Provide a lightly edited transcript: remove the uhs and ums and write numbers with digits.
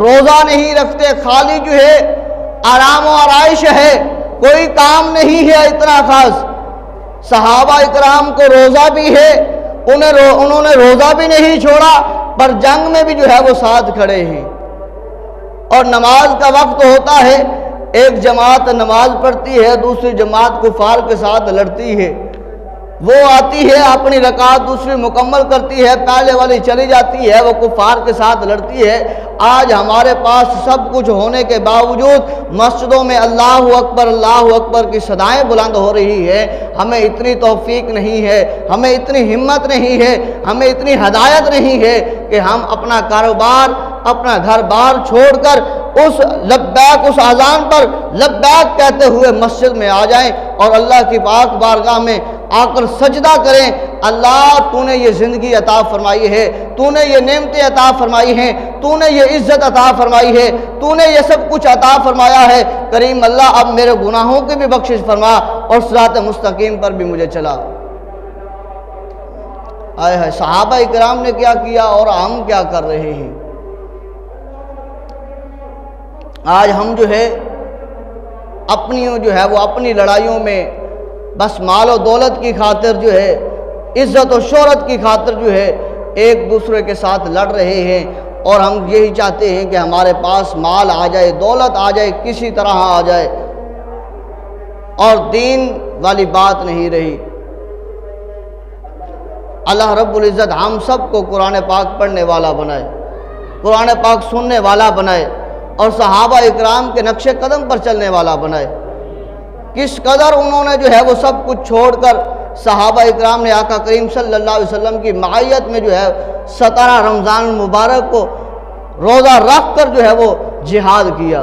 روزہ نہیں رکھتے، خالی جو ہے آرام و آرائش ہے، کوئی کام نہیں ہے اتنا خاص۔ صحابہ اکرام کو روزہ بھی ہے، انہوں نے روزہ بھی نہیں چھوڑا، پر جنگ میں بھی جو ہے وہ ساتھ کھڑے ہیں۔ اور نماز کا وقت ہوتا ہے، ایک جماعت نماز پڑھتی ہے، دوسری جماعت کفار کے ساتھ لڑتی ہے، وہ آتی ہے اپنی رکعت دوسری مکمل کرتی ہے، پہلے والی چلی جاتی ہے، وہ کفار کے ساتھ لڑتی ہے۔ آج ہمارے پاس سب کچھ ہونے کے باوجود مسجدوں میں اللہ اکبر کی صدائیں بلند ہو رہی ہے، ہمیں اتنی توفیق نہیں ہے، ہمیں اتنی ہمت نہیں ہے، ہمیں اتنی ہدایت نہیں ہے کہ ہم اپنا کاروبار، اپنا گھر بار چھوڑ کر اس اذان پر لبیک کہتے ہوئے مسجد میں آ جائیں اور اللہ کی پاک بارگاہ میں آ کر سجدہ کریں۔ اللہ تو نے یہ زندگی عطا فرمائی ہے، تو نے یہ نعمتیں عطا فرمائی ہیں، تو نے یہ عزت عطا فرمائی ہے، تو نے یہ سب کچھ عطا فرمایا ہے، کریم اللہ اب میرے گناہوں کی بھی بخشش فرما اور صراط مستقیم پر بھی مجھے چلا۔ آئے ہے صحابہ اکرام نے کیا کیا اور ہم کیا کر رہے ہیں؟ آج ہم جو ہے اپنی لڑائیوں میں بس مال و دولت کی خاطر جو ہے، عزت و شہرت کی خاطر جو ہے ایک دوسرے کے ساتھ لڑ رہے ہیں، اور ہم یہی چاہتے ہیں کہ ہمارے پاس مال آ جائے، دولت آ جائے، کسی طرح آ جائے، اور دین والی بات نہیں رہی۔ اللہ رب العزت ہم سب کو قرآن پاک پڑھنے والا بنائے، قرآن پاک سننے والا بنائے، اور صحابہ اکرام کے نقش قدم پر چلنے والا بنائے۔ کس قدر انہوں نے جو ہے وہ سب کچھ چھوڑ کر صحابہ اکرام نے آقا کریم صلی اللہ علیہ وسلم کی معیت میں جو ہے 17 رمضان المبارک کو روزہ رکھ کر جو ہے وہ جہاد کیا۔